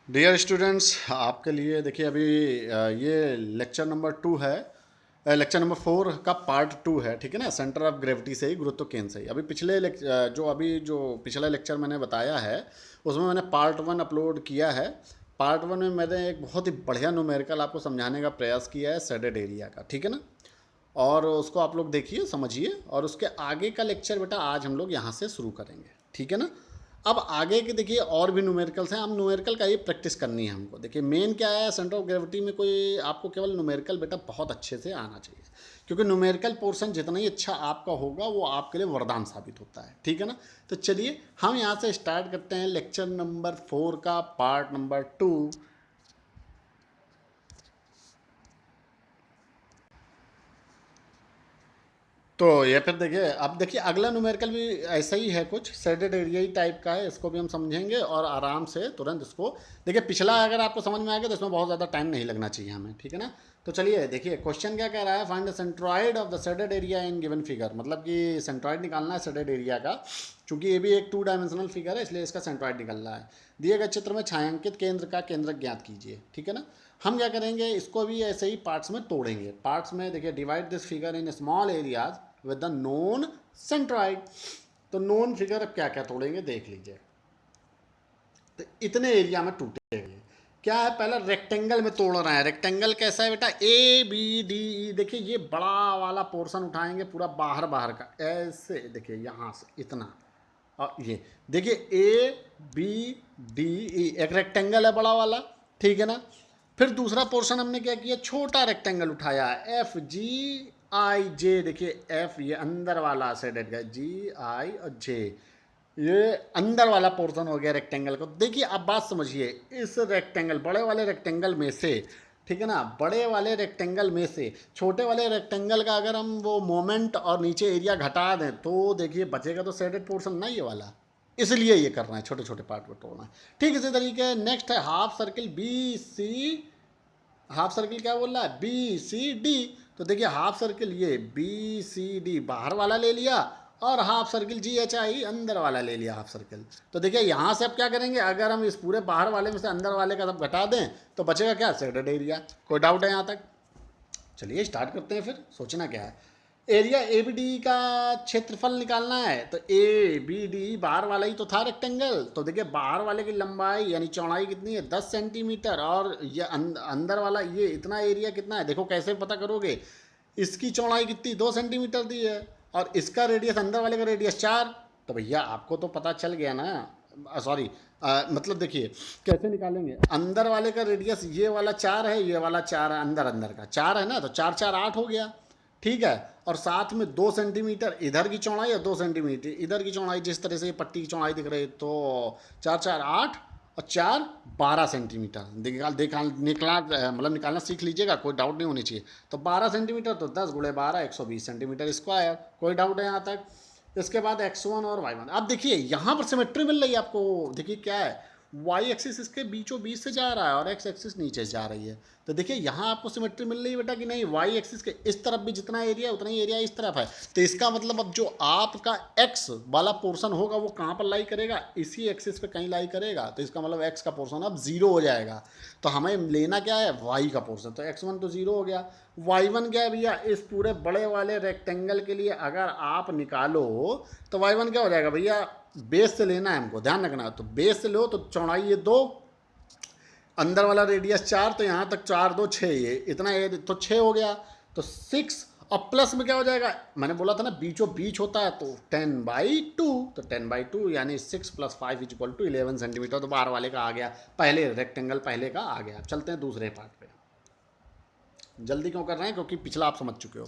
Dear students, आपके लिए देखिए अभी ये लेक्चर नंबर 2 है। लेक्चर नंबर 4 का पार्ट 2 है, ठीक है ना। सेंटर ऑफ ग्रेविटी से ही, गुरुत्व केंद्र से ही। अभी जो पिछला लेक्चर मैंने बताया है उसमें मैंने पार्ट 1 अपलोड किया है। पार्ट 1 में मैंने एक बहुत ही बढ़िया न्यूमेरिकल आपको समझाने का प्रयास किया है शेडेड एरिया का, ठीक है ना। और उसको आप लोग देखिए, समझिए, और उसके आगे का लेक्चर बेटा आज हम लोग यहाँ से शुरू करेंगे, ठीक है ना। अब आगे के देखिए और भी न्यूमेरिकल्स हैं। अब न्यूमेरिकल का ही प्रैक्टिस करनी है हमको। देखिए मेन क्या है, सेंटर ऑफ ग्रेविटी में कोई आपको केवल न्यूमेरिकल बेटा बहुत अच्छे से आना चाहिए, क्योंकि न्यूमेरिकल पोर्शन जितना ही अच्छा आपका होगा वो आपके लिए वरदान साबित होता है, ठीक है ना। तो चलिए हम यहाँ से स्टार्ट करते हैं लेक्चर नंबर 4 का पार्ट नंबर 2। तो ये फिर देखिए, अब देखिए अगला न्यूमेरिकल भी ऐसा ही है, कुछ शेडेड एरिया ही टाइप का है। इसको भी हम समझेंगे और आराम से तुरंत इसको देखिए। पिछला अगर आपको समझ में आ गया तो इसमें बहुत ज़्यादा टाइम नहीं लगना चाहिए हमें, ठीक है ना। तो चलिए देखिए, क्वेश्चन क्या कह रहा है, find the centroid of the shaded area in given figure. मतलब कि सेंट्रॉइड निकालना है शेडेड एरिया का। चूंकि ये भी एक 2 डायमेंशनल फिगर है, इसलिए इसका सेंट्रॉइड निकलना है। दिए गए चित्र में छायांकित केंद्र का केंद्रक ज्ञात कीजिए, ठीक है ना। हम क्या करेंगे, इसको भी ऐसे ही पार्ट्स में तोड़ेंगे। पार्ट्स में देखिए, divide this figure in small areas with the known centroid. तो नोन फिगर अब क्या क्या तोड़ेंगे देख लीजिए। तो इतने एरिया में टूटेंगे। क्या है, पहला रेक्टेंगल में तोड़ रहे हैं। रेक्टेंगल कैसा है बेटा, ए बी डी ई। देखिए ये बड़ा वाला पोर्शन उठाएंगे पूरा बाहर बाहर का, ऐसे देखिए यहाँ से इतना। और ये देखिए ए बी डी ई, एक रेक्टेंगल है बड़ा वाला, ठीक है ना। फिर दूसरा पोर्शन हमने क्या किया, छोटा रेक्टेंगल उठाया, एफ जी आई जे। देखिए एफ ये अंदर वाला शेडेड का, जी आई और जे ये अंदर वाला पोर्शन हो गया रेक्टेंगल को। देखिए अब बात समझिए, इस रेक्टेंगल बड़े वाले रेक्टेंगल में से, ठीक है ना, बड़े वाले रेक्टेंगल में से छोटे वाले रेक्टेंगल का अगर हम वो मोमेंट और नीचे एरिया घटा दें तो देखिए बचेगा तो शेडेड पोर्शन ना ये वाला। इसलिए ये करना है, छोटे छोटे पार्ट में तोड़ना है। ठीक इसी तरीके नेक्स्ट है half circle B C. Half circle क्या बोल रहा है, बी सी डी। तो देखिए हाफ सर्किल ये बी सी डी बाहर वाला ले लिया, और half circle G H I अंदर वाला ले लिया हाफ सर्किल। तो देखिए यहाँ से अब क्या करेंगे, अगर हम इस पूरे बाहर वाले में से अंदर वाले का सब घटा दें तो बचेगा क्या, शेडेड एरिया। कोई डाउट है यहाँ तक? चलिए स्टार्ट करते हैं, फिर सोचना क्या है। एरिया ए बी डी का क्षेत्रफल निकालना है। तो ए बी डी बाहर वाला ही तो था रेक्टेंगल। तो देखिए बाहर वाले की लंबाई यानी चौड़ाई कितनी है, 10 सेंटीमीटर। और ये अंदर वाला ये इतना एरिया कितना है, देखो कैसे पता करोगे। इसकी चौड़ाई कितनी, 2 सेंटीमीटर दी है, और इसका रेडियस, अंदर वाले का रेडियस 4। तो भैया आपको तो पता चल गया ना। सॉरी, मतलब देखिए कैसे निकालेंगे। अंदर वाले का रेडियस ये वाला 4 है, ये वाला 4 है, अंदर अंदर का 4 है ना। तो 4 4 8 हो गया, ठीक है। और साथ में 2 सेंटीमीटर इधर की चौड़ाई और 2 सेंटीमीटर इधर की चौड़ाई, जिस तरह से ये पट्टी की चौड़ाई दिख रही है। तो 4 4 8 और 4 12 सेंटीमीटर निकला, मतलब निकालना सीख लीजिएगा, कोई डाउट नहीं होनी चाहिए। तो 12 सेंटीमीटर, तो 10 गुणे 12 120 सेंटीमीटर स्क्वायर। कोई डाउट है यहाँ तक? इसके बाद x1 और y1। अब देखिए यहाँ पर सिमेट्री मिल रही है आपको। देखिए क्या है, वाई एक्सिस इसके बीचों बीच से जा रहा है और एक्स एक्सिस नीचे से जा रही है। तो देखिए यहाँ आपको सिमेट्री मिल रही है बेटा कि नहीं, वाई एक्सिस के इस तरफ भी जितना एरिया उतना ही एरिया इस तरफ है। तो इसका मतलब अब जो आपका एक्स वाला पोर्शन होगा वो कहाँ पर लाई करेगा, इसी एक्सिस पे कहीं लाई करेगा। तो इसका मतलब एक्स का पोर्शन अब 0 हो जाएगा। तो हमें लेना क्या है, वाई का पोर्शन। तो x1 तो 0 हो गया। y1 क्या है भैया, इस पूरे बड़े वाले रेक्टेंगल के लिए अगर आप निकालो तो y1 क्या हो जाएगा भैया, बेस से लेना है हमको, ध्यान रखना। तो बेस से लो तो चौड़ाई ये 2, अंदर वाला रेडियस 4, तो यहाँ तक 4 2 6, ये इतना तो 6 हो गया। तो 6 और प्लस में क्या हो जाएगा, मैंने बोला था ना बीचों बीच होता है, तो 10/2। तो 10/2 यानी 6 + 5 = 11 सेंटीमीटर। तो बाहर वाले का आ गया, पहले रेक्टेंगल पहले का आ गया। चलते हैं दूसरे पार्ट पे। जल्दी क्यों कर रहे हैं, क्योंकि पिछला आप समझ चुके हो।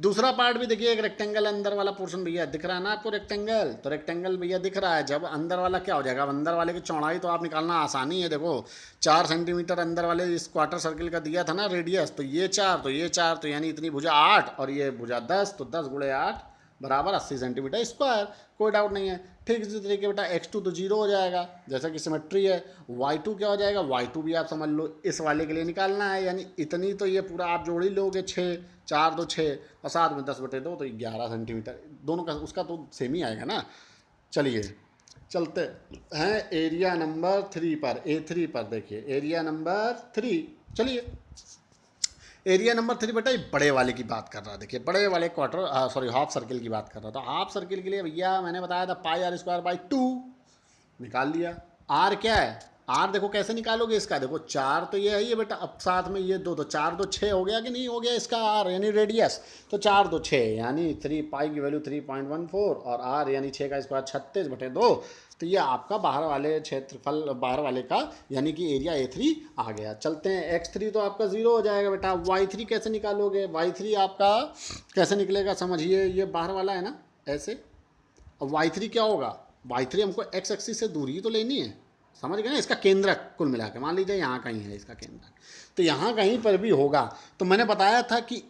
दूसरा पार्ट भी देखिए, एक रेक्टेंगल अंदर वाला पोर्शन भैया दिख रहा है ना आपको, रेक्टेंगल। तो रेक्टेंगल भैया दिख रहा है, जब अंदर वाला क्या हो जाएगा, अब अंदर वाले की चौड़ाई तो आप निकालना आसानी है। देखो 4 सेंटीमीटर अंदर वाले इस क्वार्टर सर्किल का दिया था ना रेडियस, तो ये 4 तो ये 4, तो यानी इतनी भुजा 8 और ये भुजा 10, तो 10 × 8 बराबर 80 सेंटीमीटर स्क्वायर। कोई डाउट नहीं है। ठीक इसी तरीके बेटा x2 तो 0 हो जाएगा, जैसा कि सिमेट्री है। y2 क्या हो जाएगा, y2 भी आप समझ लो इस वाले के लिए निकालना है, यानी इतनी तो ये पूरा आप जोड़ ही लोगे, 6 4 2 6 और साथ में 10/2 तो 11 सेंटीमीटर। दोनों का उसका तो सेम ही आएगा ना। चलिए चलते हैं एरिया नंबर 3 पर, A3 पर। देखिए एरिया नंबर 3, चलिए एरिया नंबर 3 बेटा ये बड़े वाले की बात कर रहा है। देखिए बड़े वाले क्वार्टर सॉरी हाफ सर्किल की बात कर रहा था। हाफ सर्किल के लिए भैया मैंने बताया था पाई आर स्क्वायर बाई 2 निकाल लिया। आर क्या है, आर देखो कैसे निकालोगे इसका, देखो 4 तो ये है ये बेटा, अब साथ में ये 2 तो 4 2 6 हो गया कि नहीं हो गया इसका आर यानी रेडियस। तो 4 2 6 यानी 3 पाई की वैल्यू 3.14 और आर यानी 6 का स्क्वायर 36/2। तो ये आपका बाहर वाले क्षेत्रफल बाहर वाले का यानी कि एरिया A3 आ गया। चलते हैं x3 तो आपका 0 हो जाएगा बेटा। y3 कैसे निकालोगे, y3 आपका कैसे निकलेगा समझिए, ये बाहर वाला है ना ऐसे। अब y3 क्या होगा, y3 हमको x एक्सिस से दूरी तो लेनी है, समझ गए ना। इसका केंद्रक कुल मिला के मान लीजिए यहाँ कहीं है इसका केंद्रक, तो यहाँ कहीं पर भी होगा। तो मैंने बताया था कि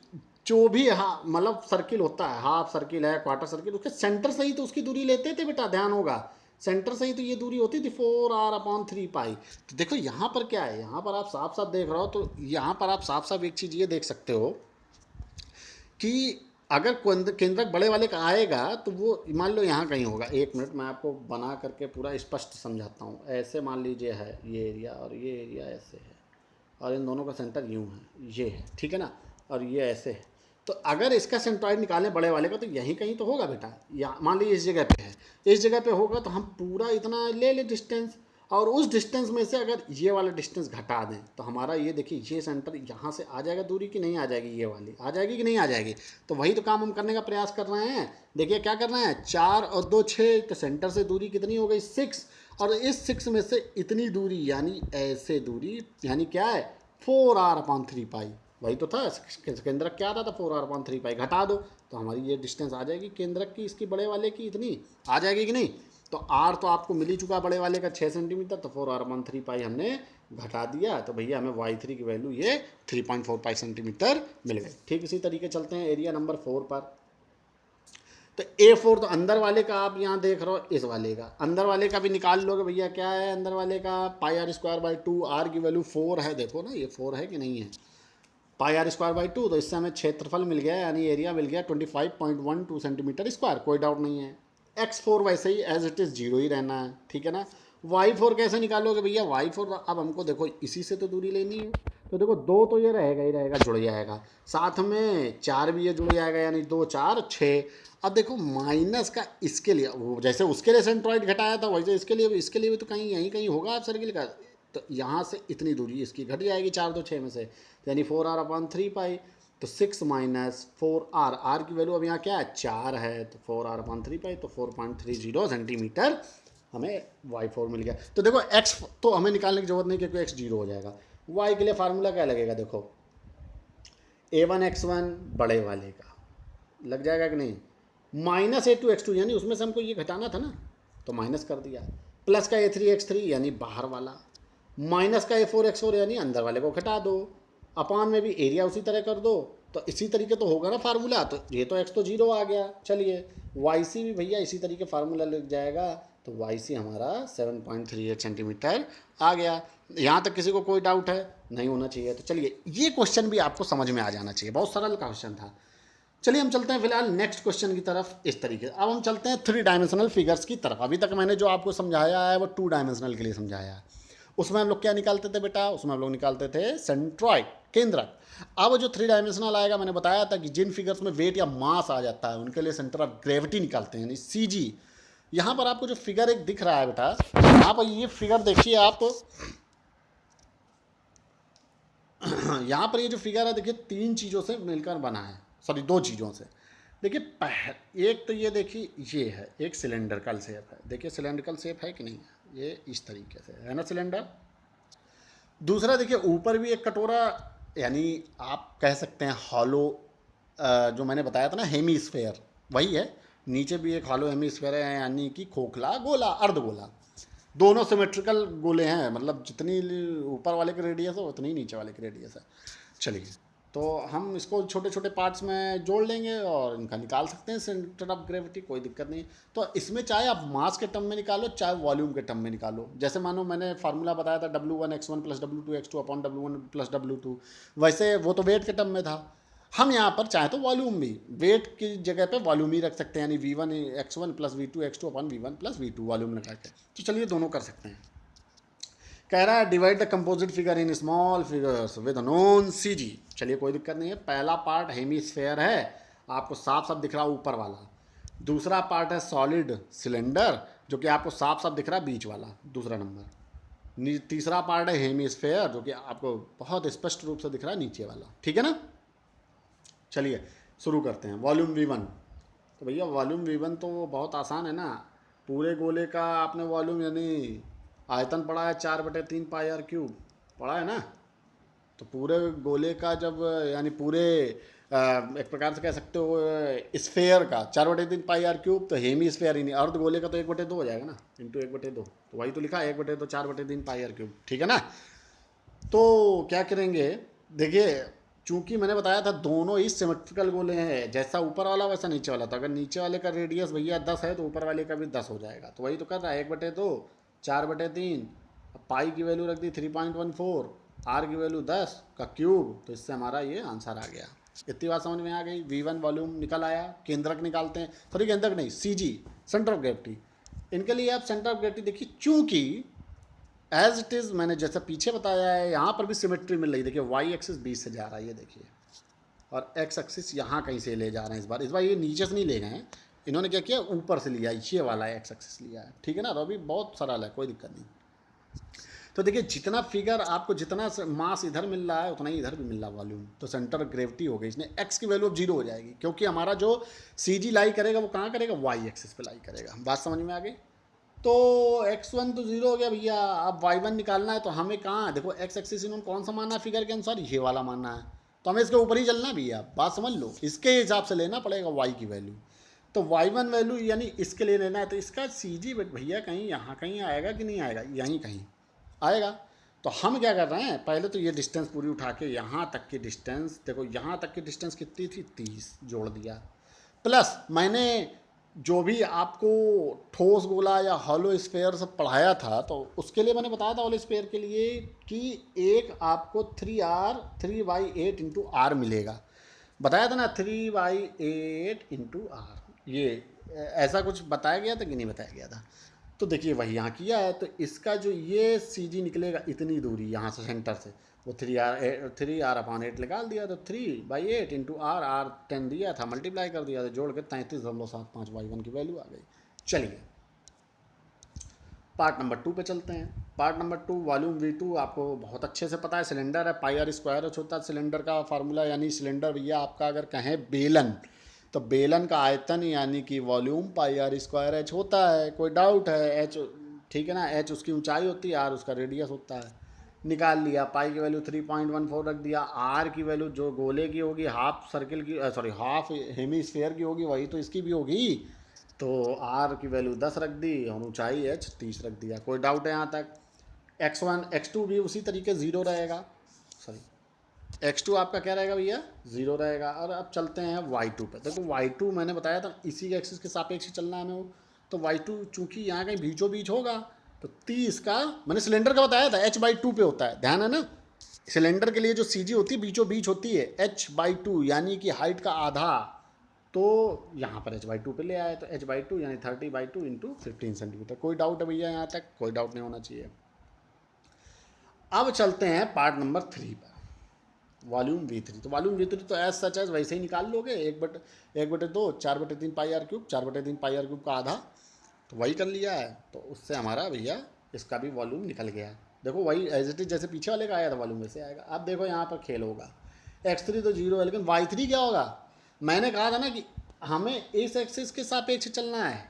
जो भी मतलब सर्किल होता है, हाफ सर्किल है क्वार्टर सर्किल, उसके सेंटर से ही तो उसकी दूरी लेते थे बेटा, ध्यान होगा सेंटर से ही तो ये दूरी होती थी 4r/3 पाई। तो देखो यहाँ पर क्या है, यहाँ पर आप साफ साफ देख रहे हो, तो यहाँ पर आप साफ साफ एक चीज़ ये देख सकते हो कि अगर केंद्रक बड़े वाले का आएगा तो वो मान लो यहाँ कहीं होगा। एक मिनट मैं आपको बना करके पूरा स्पष्ट समझाता हूँ। ऐसे मान लीजिए है ये एरिया और ये एरिया ऐसे है और इन दोनों का सेंटर यूँ है, ये है ठीक है ना, और ये ऐसे है। तो अगर इसका सेंट्रॉइड निकालें बड़े वाले का तो यहीं कहीं तो होगा बेटा, या मान लीजिए इस जगह पे है, इस जगह पे होगा तो हम पूरा इतना ले ले डिस्टेंस, और उस डिस्टेंस में से अगर ये वाला डिस्टेंस घटा दें तो हमारा ये देखिए ये सेंटर यहाँ से आ जाएगा दूरी कि नहीं आ जाएगी, ये वाली आ जाएगी कि नहीं आ जाएगी। तो वही तो काम हम करने का प्रयास कर रहे हैं। देखिए क्या करना है, 4 और 2 6, तो सेंटर से दूरी कितनी हो गई 6, और इस 6 में से इतनी दूरी यानी ऐसे दूरी यानी क्या है 4r/3 पाई, वही तो था केंद्रक क्या आता था 4r/3 पाई, घटा दो तो हमारी ये डिस्टेंस आ जाएगी केंद्रक की, इसकी बड़े वाले की इतनी आ जाएगी कि नहीं। तो आर तो आपको मिल ही चुका बड़े वाले का 6 सेंटीमीटर, तो 4r/3 पाई हमने घटा दिया, तो भैया हमें y3 की वैल्यू ये 3.45 सेंटीमीटर मिल गई। ठीक इसी तरीके चलते हैं एरिया नंबर 4 पर। तो A4 तो अंदर वाले का आप यहाँ देख रहे हो, इस वाले का अंदर वाले का भी निकाल लोगे भैया। क्या है अंदर वाले का, पाई आर स्क्वायर बाई 2, आर की वैल्यू 4 है, देखो ना ये 4 है कि नहीं है, पाई आर स्क्वायर बाई 2। तो इससे हमें क्षेत्रफल मिल गया यानी एरिया मिल गया 25.12 सेंटीमीटर स्क्वायर, कोई डाउट नहीं है। x4 वैसे ही एज इट इज़ 0 ही रहना है, ठीक है ना। y4 कैसे निकालोगे भैया, y4 अब हमको देखो इसी से तो दूरी लेनी है, तो देखो 2 तो ये रहेगा ही रहेगा, जुड़ जाएगा, साथ में 4 भी ये जुड़ जाएगा यानी 2 4 6। अब देखो माइनस का इसके लिए, वो जैसे उसके लिए सेंट्रॉइड घटाया था वैसे इसके लिए भी तो कहीं यहीं कहीं होगा आप सर्किल का। तो यहाँ से इतनी दूरी इसकी घट जाएगी 4 2 6 में से, यानी 4r/3 पाई। तो 6 माइनस 4r, आर की वैल्यू अब यहाँ क्या है 4 है, तो 4r/3 पाई, तो 4.30 सेंटीमीटर हमें y4 मिल गया। तो देखो x तो हमें निकालने की जरूरत नहीं क्योंकि x 0 हो जाएगा। y के लिए फार्मूला क्या लगेगा, देखो a1x1 बड़े वाले का लग जाएगा कि नहीं, माइनस a2x2 यानी उसमें से हमको ये घटाना था ना, तो माइनस कर दिया, प्लस का a3x3 यानी बाहर वाला, माइनस का a4x4 यानी अंदर वाले को घटा दो, अपान में भी एरिया उसी तरह कर दो। तो इसी तरीके तो होगा ना फार्मूला, तो ये तो x तो 0 आ गया। चलिए yc भी भैया इसी तरीके फार्मूला लग जाएगा, तो yc हमारा 7.38 सेंटीमीटर आ गया। यहाँ तक किसी को कोई डाउट है, नहीं होना चाहिए। तो चलिए ये क्वेश्चन भी आपको समझ में आ जाना चाहिए, बहुत सरल क्वेश्चन था। चलिए हम चलते हैं फिलहाल नेक्स्ट क्वेश्चन की तरफ। इस तरीके अब हम चलते हैं 3 डायमेंशनल फिगर्स की तरफ। अभी तक मैंने जो आपको समझाया है वो 2 डायमेंशनल के लिए समझाया है। उसमें हम लोग क्या निकालते थे बेटा, उसमें हम लोग निकालते थे सेंट्रॉइड केंद्रक। अब जो 3 डायमेंशनल आएगा, मैंने बताया था कि जिन फिगर्स में वेट या मास आ जाता है उनके लिए सेंटर ऑफ ग्रेविटी निकालते हैं, यानी CG। यहाँ पर आपको जो फिगर एक दिख रहा है बेटा, यहाँ पर ये फिगर देखिए आप, यहाँ पर ये जो फिगर है देखिए 3 चीज़ों से मिलकर बना है, सॉरी 2 चीज़ों से। देखिए एक तो ये देखिए ये है एक सिलेंडरिकल शेप है, देखिए सिलेंड्रिकल शेप है कि नहीं है, ये इस तरीके से है ना सिलेंडर। दूसरा देखिए ऊपर भी एक कटोरा, यानी आप कह सकते हैं हॉलो, जो मैंने बताया था ना हेमीस्फेयर, वही है। नीचे भी एक हॉलो हेमीस्फेयर है यानी कि खोखला गोला अर्धगोला, दोनों सिमेट्रिकल गोले हैं, मतलब जितनी ऊपर वाले की रेडियस है उतनी नीचे वाले की रेडियस है। चलिए तो हम इसको छोटे छोटे पार्ट्स में जोड़ लेंगे और इनका निकाल सकते हैं सेंटर ऑफ ग्रेविटी, कोई दिक्कत नहीं। तो इसमें चाहे आप मास के टर्म में निकालो चाहे वॉल्यूम के टर्म में निकालो। जैसे मानो मैंने फार्मूला बताया था W1x1 + W2x2 upon W1 + W2, वैसे वो तो वेट के टर्म में था। हम यहाँ पर चाहे तो वॉल्यूम भी वेट की जगह पे वॉल्यूम ही रख सकते हैं, यानी V1 x1 plus V2 x2 अपन V1 प्लस V2 वॉल्यूम लगा के। तो चलिए दोनों कर सकते हैं। कह रहा है divide the composite figure in small figures with known C G. चलिए कोई दिक्कत नहीं है। पहला पार्ट हेमीस्फेयर है, आपको साफ साफ दिख रहा है ऊपर वाला। दूसरा पार्ट है सॉलिड सिलेंडर, जो कि आपको साफ साफ दिख रहा है बीच वाला, दूसरा नंबर। तीसरा पार्ट है हेमीस्फेयर, जो कि आपको बहुत स्पष्ट रूप से दिख रहा है नीचे वाला। ठीक है ना। चलिए शुरू करते हैं। Volume V1। तो भैया वॉल्यूम V1 तो बहुत आसान है ना। पूरे गोले का आपने वॉल्यूम यानी आयतन पढ़ा है 4/3 पाई आर क्यूब, पढ़ा है ना। तो पूरे गोले का जब यानी पूरे एक प्रकार से कह सकते हो स्फेयर का 4/3 पाई आर क्यूब, तो हेमी स्फेयर ही नहीं, अर्ध गोले का तो 1/2 हो जाएगा ना, इंटू 1/2। तो वही तो लिखा है 1/2 4/3 पाई आर क्यूब। ठीक है ना। तो क्या करेंगे, देखिए चूंकि मैंने बताया था दोनों ही सिमेट्रिकल गोले हैं, जैसा ऊपर वाला वैसा नीचे वाला। तो अगर नीचे वाले का रेडियस भैया 10 है तो ऊपर वाले का भी 10 हो जाएगा। तो वही तो कर रहा है 1/2 4/3। पाई की वैल्यू रख दी 3.14, आर की वैल्यू 10 का क्यूब। तो इससे हमारा ये आंसर आ गया। इतनी बात समझ में आ गई। V1 वॉल्यूम निकल आया। केंद्रक निकालते हैं, सॉरी केंद्रक नहीं, CG सेंटर ऑफ ग्रेविटी। इनके लिए आप सेंटर ऑफ ग्रेविटी देखिए, चूंकि एज इट इज़ मैंने जैसा पीछे बताया है, यहाँ पर भी सिमेट्री मिल रही है। देखिए वाई एक्सिस बीच से जा रहा है, ये देखिए, और एक्स एक्सिस यहाँ कहीं से ले जा रहे हैं। इस बार ये नीचे से नहीं ले गए हैं, इन्होंने क्या किया ऊपर से लिया, ये वाला एक्स एक्सिस लिया है। ठीक है ना। तो अभी बहुत सरल है, कोई दिक्कत नहीं। तो देखिए जितना फिगर आपको जितना मास इधर मिल रहा है उतना ही इधर भी मिल रहा है वॉल्यूम। तो सेंटर ग्रेविटी हो गई, इसने एक्स की वैल्यू अब 0 हो जाएगी, क्योंकि हमारा जो CG लाई करेगा वो कहाँ करेगा, वाई एक्सिस पे लाई करेगा। बात समझ में आ गई। तो x1 तो 0 हो गया भैया। अब y1 निकालना है, तो हमें कहाँ देखो एक्स एक्सिस इन्होंने कौन सा मानना है फिगर के अनुसार, ये वाला मानना है। तो हमें इसके ऊपर ही चलना भैया, बात समझ लो। इसके हिसाब से लेना पड़ेगा y की वैल्यू। तो y1 वैल्यू यानी इसके लिए लेना है, तो इसका CG भैया कहीं यहाँ कहीं आएगा कि नहीं आएगा, यहीं कहीं आएगा। तो हम क्या कर रहे हैं, पहले तो ये डिस्टेंस पूरी उठा के यहाँ तक की डिस्टेंस, देखो यहाँ तक की डिस्टेंस कितनी थी, 30 जोड़ दिया। प्लस मैंने जो भी आपको ठोस गोला या हॉलो स्फेयर सब पढ़ाया था, तो उसके लिए मैंने बताया था हॉलो स्फेयर के लिए कि एक आपको 3/8 इंटू आर मिलेगा। बताया था ना 3/8 इंटू आर, ये ऐसा कुछ बताया गया था कि नहीं बताया गया था। तो देखिए वही यहाँ किया है। तो इसका जो ये CG निकलेगा इतनी दूरी यहाँ से सेंटर से, वो 3r/8 निकाल दिया। तो 3/8 इंटू आर 10 दिया था, मल्टीप्लाई कर दिया, तो जोड़ के 33.75 y1 की वैल्यू आ गई। चलिए पार्ट नंबर 2 पे चलते हैं। पार्ट नंबर 2 वॉल्यूम V2 आपको बहुत अच्छे से पता है, सिलेंडर है, पाई आर स्क्वायर होता है सिलेंडर का फार्मूला। यानी सिलेंडर भैया आपका अगर कहें बेलन, तो बेलन का आयतन यानी कि volume pi R square H होता है। कोई डाउट है, एच ठीक है ना, एच उसकी ऊंचाई होती है, आर उसका रेडियस होता है। निकाल लिया, पाई की वैल्यू 3.14 रख दिया। आर की वैल्यू जो गोले की होगी, हाफ सर्किल की, सॉरी हाफ हेमी स्फेयर की होगी, वही तो इसकी भी होगी। तो आर की वैल्यू 10 रख दी और ऊंचाई एच 30 रख दिया। कोई डाउट है यहाँ तक। x1 x2 भी उसी तरीके 0 रहेगा, सॉरी x2 आपका क्या रहेगा भैया, 0 रहेगा। और अब चलते हैं y2 पे। देखो y2 मैंने बताया था इसी के एक्सिस के सापेक्ष चलना है हमें। तो y2 चूंकि यहाँ कहीं बीचों बीच होगा, तो 30 का मैंने सिलेंडर का बताया था h/2 पे होता है, ध्यान है ना। सिलेंडर के लिए जो CG होती है बीचों बीच होती है h/2, यानी कि हाइट का आधा। तो यहाँ पर h/2 पे ले आए, तो h/2 यानी 30/2 इंटू 15 सेंटीमीटर। कोई डाउट है भैया यहाँ तक, कोई डाउट नहीं होना चाहिए। अब चलते हैं पार्ट नंबर 3 पर, वॉल्यूम V3। तो वॉल्यूम V3 तो एज सच एज वैसे ही निकाल लोगे, 1/2 4/3 pi R cube, 4/3 pi R cube का आधा, तो वही कर लिया है। तो उससे हमारा भैया इसका भी वॉल्यूम निकल गया। देखो वही एज इट इज जैसे पीछे वाले का आया था वॉल्यूम वैसे आएगा। अब देखो यहाँ पर खेल होगा, x3 तो 0 है, लेकिन y3 क्या होगा। मैंने कहा था ना कि हमें इस एक्सिस के सापेक्ष चलना है।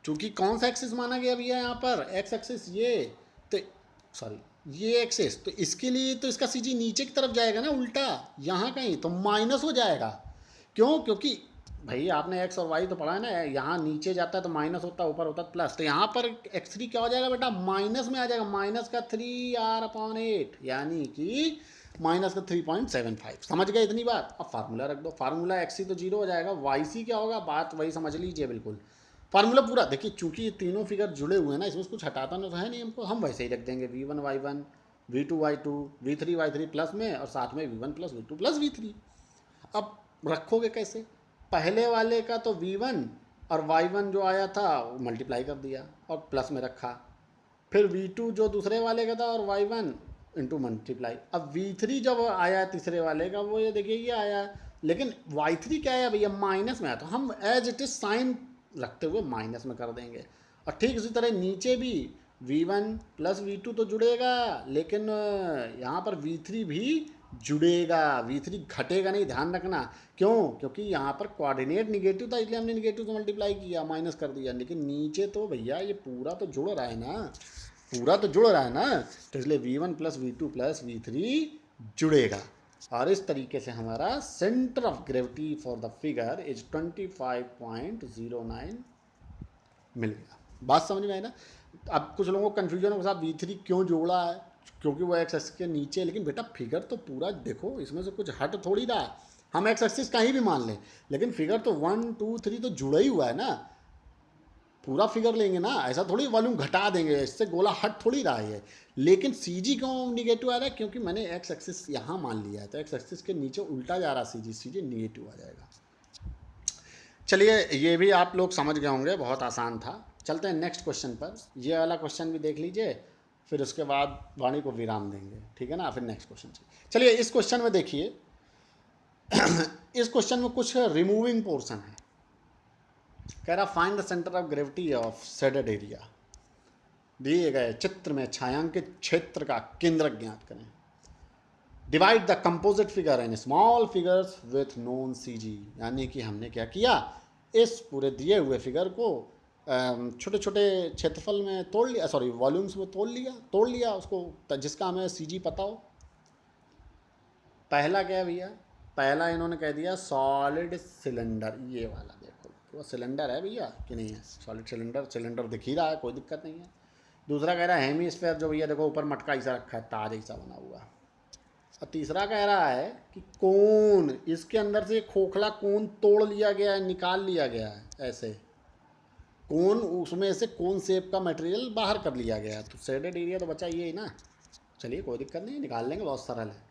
चूंकि कौन सा एक्सिस माना गया भैया यहाँ पर, एक्स एक्सिस, ये तो सॉरी ये एक्सिस, तो इसके लिए तो इसका CG नीचे की तरफ जाएगा ना, उल्टा यहाँ कहीं, तो माइनस हो जाएगा। क्यों, क्योंकि भाई आपने x और y तो पढ़ा है ना, यहाँ नीचे जाता है तो माइनस होता है, ऊपर होता है प्लस। तो यहाँ पर x3 क्या हो जाएगा बेटा, माइनस में आ जाएगा, माइनस का 3r/8, यानी कि माइनस का 3.75। समझ गए इतनी बात। अब फार्मूला रख दो, फार्मूला x तो 0 हो जाएगा, yc क्या होगा, बात वही समझ लीजिए बिल्कुल। फार्मूला पूरा देखिए, चूंकि ये तीनों फिगर जुड़े हुए हैं ना, इसमें कुछ हटाता ना तो है नहीं हमको, हम वैसे ही रख देंगे V1 y1, V2 y2, V3 y3 plus में, और साथ में V1 plus V2 plus V3। अब रखोगे कैसे? पहले वाले का तो V1 और Y1 जो आया था वो मल्टीप्लाई कर दिया और प्लस में रखा, फिर V2 जो दूसरे वाले का था और Y1 इंटू मल्टीप्लाई। अब V3 जब आया तीसरे वाले का, वो ये देखिए ये आया, लेकिन Y3 क्या आया भैया, माइनस में आया, तो हम एज इट इज साइन रखते हुए माइनस में कर देंगे। और ठीक इसी तरह नीचे भी V1 प्लस V2 तो जुड़ेगा, लेकिन यहाँ पर V3 भी जुड़ेगा, V3 घटेगा नहीं, ध्यान रखना। क्यों? क्योंकि यहाँ पर कोऑर्डिनेट निगेटिव था, इसलिए हमने निगेटिव से मल्टीप्लाई किया, माइनस कर दिया, लेकिन नीचे तो भैया ये पूरा तो जुड़ रहा है ना, पूरा तो जुड़ रहा है ना, तो इसलिए V1 plus V2 plus V3 जुड़ेगा। और इस तरीके से हमारा centre of gravity for the figure is 25.09 मिल गया। बात समझ में आई ना? अब कुछ लोगों को कन्फ्यूजन के साथ V3 क्यों जोड़ा है, क्योंकि वो एक्स एक्सिस के नीचे है, लेकिन बेटा फिगर तो पूरा देखो, इसमें से कुछ हट थोड़ी रहा है। हम एक्स एक्सिस कहीं भी मान लें, लेकिन फिगर तो 1 2 3 तो जुड़ा ही हुआ है ना, पूरा फिगर लेंगे ना, ऐसा थोड़ी वॉल्यूम घटा देंगे, इससे गोला हट थोड़ी रहा है। लेकिन सी जी क्यों निगेटिव आ रहा है? क्योंकि मैंने एक्स एक्सिस यहाँ मान लिया है, तो एक्स एक्सिस के नीचे उल्टा जा रहा है सी जी निगेटिव आ जाएगा। चलिए ये भी आप लोग समझ गए होंगे, बहुत आसान था। चलते हैं नेक्स्ट क्वेश्चन पर, ये वाला क्वेश्चन भी देख लीजिए, फिर उसके बाद वाणी को विराम देंगे, ठीक है ना, फिर नेक्स्ट क्वेश्चन। चलिए इस क्वेश्चन में देखिए इस क्वेश्चन में कुछ रिमूविंग पोर्शन है। कह रहा find the centre of gravity of shaded area, दिए गए चित्र में छायांकित क्षेत्र का केंद्र ज्ञात करें। Divide the composite figure in small figures with known C G, यानी कि हमने क्या किया, इस पूरे दिए हुए फिगर को छोटे छोटे क्षेत्रफल में तोड़ लिया, सॉरी वॉल्यूम्स में तोड़ लिया उसको, जिसका हमें सी जी पता हो। पहला क्या है भैया, पहला इन्होंने कह दिया सॉलिड सिलेंडर, ये वाला देखो वो सिलेंडर है भैया कि नहीं है, सॉलिड सिलेंडर, सिलेंडर दिख ही रहा है, कोई दिक्कत नहीं है। दूसरा कह रहा है हेमीस्फेयर, जो भैया देखो ऊपर मटका ऐसा रखा है, ताज ऐसा बना हुआ। और तीसरा कह रहा है कि कोन, इसके अंदर से खोखला कोन तोड़ लिया गया है, निकाल लिया गया है, ऐसे कोन, उसमें से कोन शेप का मटेरियल बाहर कर लिया गया है, तो शेडेड एरिया तो बचा ये ही ना। चलिए कोई दिक्कत नहीं, निकाल लेंगे, बहुत सरल है।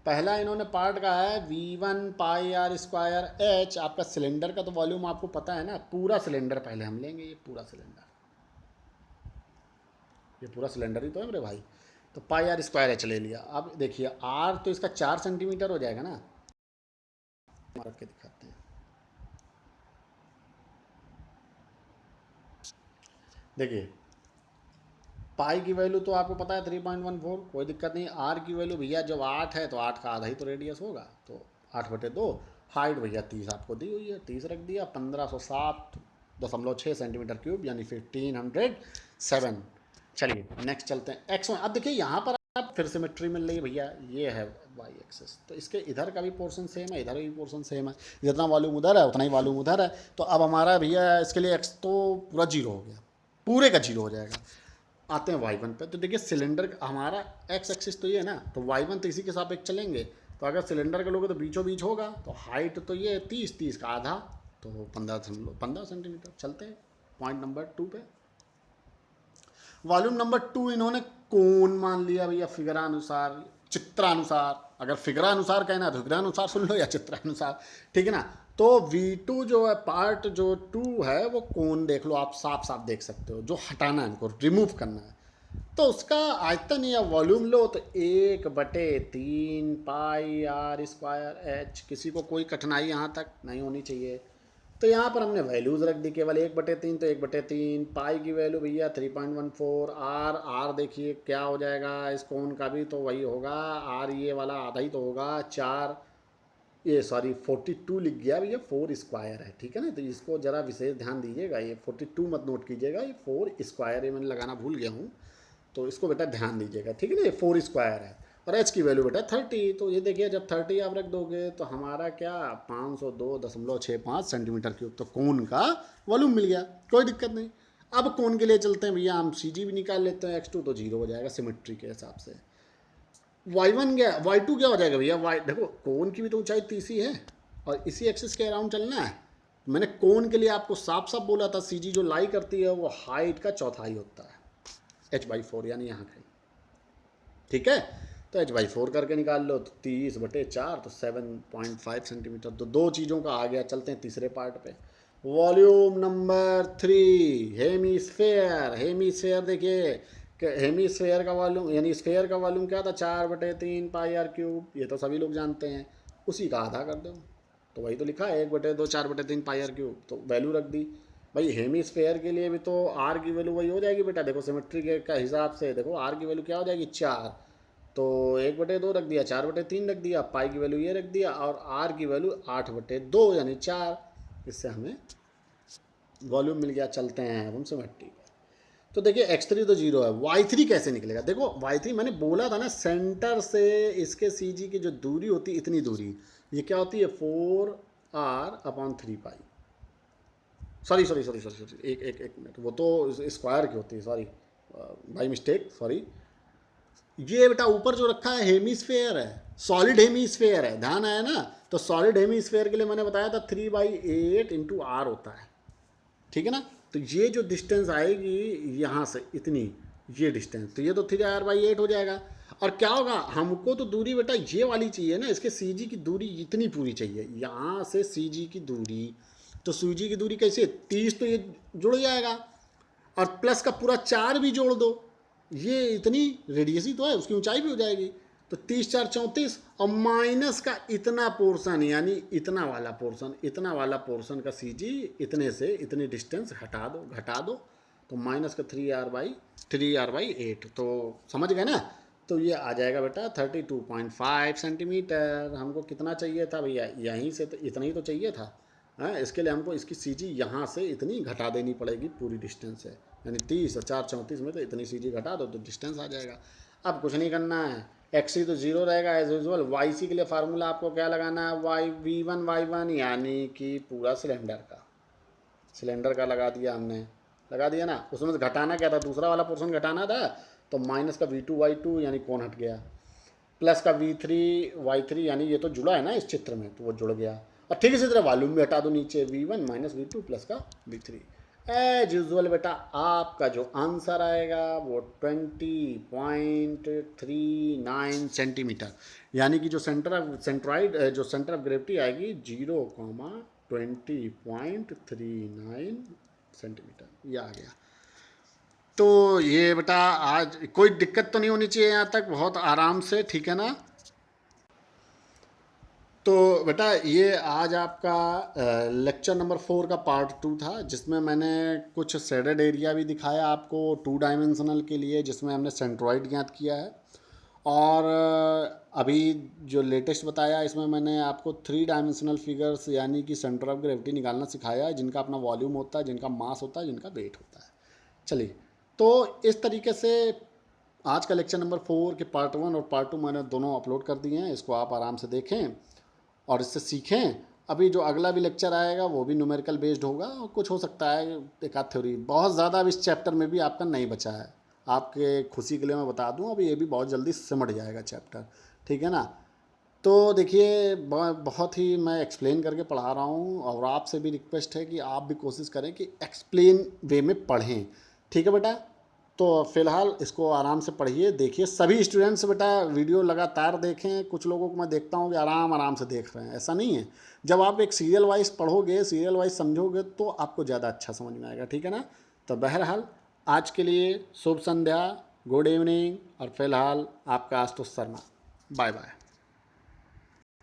पहला इन्होंने पार्ट कहा है V1 pi R square H, आपका सिलेंडर का तो वॉल्यूम आपको पता है ना, पूरा सिलेंडर पहले हम लेंगे, ये पूरा सिलेंडर, ये पूरा सिलेंडर ही तो है मेरे भाई। तो पाई आर स्क्वायर एच ले लिया। अब देखिए आर तो इसका 4 सेंटीमीटर हो जाएगा ना, रख के दिखाते हैं। देखिए पाई की वैल्यू तो आपको पता है 3.14, कोई दिक्कत नहीं। आर की वैल्यू भैया जब 8 है तो 8 का आधा ही तो रेडियस होगा, तो 8/2। हाइट भैया 30 आपको दी हुई है, 30 रख दिया, 1507.6 सेंटीमीटर क्यूब, यानी 1507। चलिए नेक्स्ट चलते हैं एक्स में। अब देखिए यहाँ पर आप फिर सिमेट्री मिल रही है भैया, ये है वाई एक्सिस, तो इसके इधर का भी पोर्शन सेम है, इधर भी पोर्शन सेम है, जितना वॉल्यूम उधर है उतना ही वॉल्यूम उधर है। तो अब हमारा भैया इसके लिए एक्स तो पूरा जीरो हो गया, पूरे का जीरो हो जाएगा। आते हैं Y1 पे, तो देखिए सिलेंडर हमारा एक्स एक्सिस तो ये है ना, तो Y1 तो इसी के सापेक्ष चलेंगे। तो अगर सिलेंडर का लोगे तो बीचों बीच होगा, तो हाइट तो ये 30 का आधा, तो 15 सेंटीमीटर। चलते हैं पॉइंट नंबर 2 पे। वॉल्यूम नंबर 2 इन्होंने कोण मान लिया भैया, फिगरानुसार, चित्रानुसार, अगर फिगरानुसार कहना तो फिगरानुसार सुन लो या चित्रानुसार, ठीक है ना। तो V2 जो है पार्ट जो 2 है वो कोण देख लो, आप साफ साफ देख सकते हो, जो हटाना है इनको, रिमूव करना है। तो उसका आयतन या वॉल्यूम लो तो 1/3 पाई आर स्क्वायर एच। किसी को कोई कठिनाई यहाँ तक नहीं होनी चाहिए। तो यहाँ पर हमने वैल्यूज़ रख दी केवल 1/3, तो 1/3 पाई की वैल्यू भैया 3.14। आर देखिए क्या हो जाएगा, इस कोण का भी तो वही होगा, आर ये वाला आधा ही तो होगा, 4, ये सॉरी 42 लिख गया भैया, 4 स्क्वायर है, ठीक है ना। तो इसको ज़रा विशेष ध्यान दीजिएगा, ये 42 मत नोट कीजिएगा, ये 4 स्क्वायर, ये मैंने लगाना भूल गया हूँ, तो इसको बेटा ध्यान दीजिएगा, ठीक है ना। ये 4 स्क्वायर है और एच की वैल्यू बेटा 30। तो ये देखिए जब 30 आप रख दोगे तो हमारा क्या 502.65 सेंटीमीटर क्यूब, तो कोण का वॉल्यूम मिल गया, कोई दिक्कत नहीं। अब कोण के लिए चलते हैं भैया, हम सी जी भी निकाल लेते हैं, x2 तो 0 हो जाएगा सिमेट्री के हिसाब से। Y1 क्या, Y2 क्या हो जाएगा भैया, वाई देखो कोण की भी तो ऊंचाई 30 ही है और इसी एक्सिस के अराउंड चलना है। मैंने कोण के लिए आपको साफ साफ बोला था, सी जी जो लाई करती है वो हाइट का चौथाई होता है, h/4 यानी यहाँ का, ठीक है। तो h/4 करके निकाल लो, तो 30/4 तो 7.5 सेंटीमीटर। तो दो चीज़ों का आ गया। चलते हैं तीसरे पार्ट पे। Volume number 3, hemisphere. हेमीस्फेयर देखिए, हेमीस्फेयर का वॉल्यूम यानी स्फेयर का वॉल्यूम क्या था, 4/3 πr³। ये तो सभी लोग जानते हैं। उसी का आधा कर दो, तो वही तो लिखा है 1/2 4/3 πr³। तो वैल्यू रख दी। भाई हेमीस्फेयर के लिए भी तो आर की वैल्यू वही हो जाएगी बेटा। देखो सिमेट्री के का हिसाब से देखो आर की वैल्यू क्या हो जाएगी, 4। तो 1/2 रख दिया, 4/3 रख दिया, पाई की वैल्यू ये रख दिया, और आर की वैल्यू 8/2 यानी 4। इससे हमें वॉल्यूम मिल गया। चलते हैं अब हम सिमेट्री। तो देखिए x3 तो 0 है, y3 कैसे निकलेगा। देखो y3 मैंने बोला था ना, सेंटर से इसके CG की जो दूरी होती है इतनी दूरी, ये क्या होती है 4r/3 पाई। सॉरी, एक मिनट, वो तो स्क्वायर की होती है, सॉरी बाई मिस्टेक, सॉरी। ये बेटा ऊपर जो रखा है हेमीस्फेयर है, सॉलिड हेमीस्फेयर है, ध्यान आया ना। तो सॉलिड हेमीस्फेयर के लिए मैंने बताया था 3/8 इंटू आर होता है, ठीक है ना। तो ये जो डिस्टेंस आएगी यहाँ से इतनी, ये डिस्टेंस, तो ये तो 3r/8 हो जाएगा। और क्या होगा, हमको तो दूरी बेटा ये वाली चाहिए ना, इसके CG की दूरी इतनी पूरी चाहिए, यहाँ से CG की दूरी। तो CG की दूरी कैसे, 30, तो ये जुड़ जाएगा, और प्लस का पूरा 4 भी जोड़ दो, ये इतनी रेडियस ही तो है, उसकी ऊंचाई भी हो जाएगी। तो 30×4 = 34, और माइनस का इतना पोर्शन यानी इतना वाला पोर्शन का CG इतने से इतनी डिस्टेंस घटा दो। तो माइनस का 3r/8। तो समझ गए ना। तो ये आ जाएगा बेटा 32.5 सेंटीमीटर। हमको कितना चाहिए था भैया, यहीं से तो इतना ही तो चाहिए था। इसके लिए हमको इसकी CG यहाँ से इतनी घटा देनी पड़ेगी पूरी डिस्टेंस से, यानी 30 और 4 34 में तो इतनी CG घटा दो तो डिस्टेंस आ जाएगा। अब कुछ नहीं करना है, XC तो 0 रहेगा एज यूजल। YC के लिए फार्मूला आपको क्या लगाना है, V1 यानी कि पूरा सिलेंडर का लगा दिया ना। उसमें से घटाना क्या था, दूसरा वाला पोर्शन घटाना था, तो माइनस का V2/2 यानी कौन हट गया, प्लस का V3/3 यानी ये तो जुड़ा है ना इस चित्र में, तो वो जुड़ गया। और ठीक इसी तरह वॉल्यूम भी हटा दो नीचे, V1 - V2 प्लस का V3। एज यूजल बेटा आपका जो आंसर आएगा वो 20.39 सेंटीमीटर, यानी कि जो सेंटर ऑफ ग्रेविटी आएगी 0,20.39 सेंटीमीटर, ये आ गया। तो ये बेटा आज कोई दिक्कत तो नहीं होनी चाहिए यहाँ तक, बहुत आराम से, ठीक है ना। तो बेटा ये आज आपका लेक्चर नंबर 4 का पार्ट 2 था, जिसमें मैंने कुछ शेडेड एरिया भी दिखाया आपको 2 डायमेंशनल के लिए, जिसमें हमने सेंट्रॉइड ज्ञात किया है। और अभी जो लेटेस्ट बताया इसमें मैंने आपको 3 डायमेंशनल फिगर्स यानी कि सेंटर ऑफ ग्रेविटी निकालना सिखाया है, जिनका अपना वॉल्यूम होता है, जिनका मास होता है, जिनका वेट होता है। चलिए, तो इस तरीके से आज का लेक्चर नंबर 4 के पार्ट 1 और पार्ट 2 मैंने दोनों अपलोड कर दिए हैं। इसको आप आराम से देखें और इससे सीखें। अभी जो अगला भी लेक्चर आएगा वो भी न्यूमेरिकल बेस्ड होगा, और कुछ हो सकता है एक आध थ्योरी। बहुत ज़्यादा अब इस चैप्टर में भी आपका नहीं बचा है, आपके खुशी के लिए मैं बता दूं, अभी ये भी बहुत जल्दी सिमट जाएगा चैप्टर, ठीक है ना। तो देखिए बहुत ही मैं एक्सप्लेन करके पढ़ा रहा हूँ, और आपसे भी रिक्वेस्ट है कि आप भी कोशिश करें कि एक्सप्लेन वे में पढ़ें, ठीक है बेटा। तो फ़िलहाल इसको आराम से पढ़िए, देखिए। सभी स्टूडेंट्स बेटा वीडियो लगातार देखें। कुछ लोगों को मैं देखता हूँ कि आराम से देख रहे हैं, ऐसा नहीं है। जब आप एक सीरियल वाइज पढ़ोगे, सीरियल वाइज समझोगे, तो आपको ज़्यादा अच्छा समझ में आएगा, ठीक है ना। तो बहरहाल आज के लिए शुभ संध्या, गुड इवनिंग, और फिलहाल आपका आशुतोष शर्मा, बाय बाय।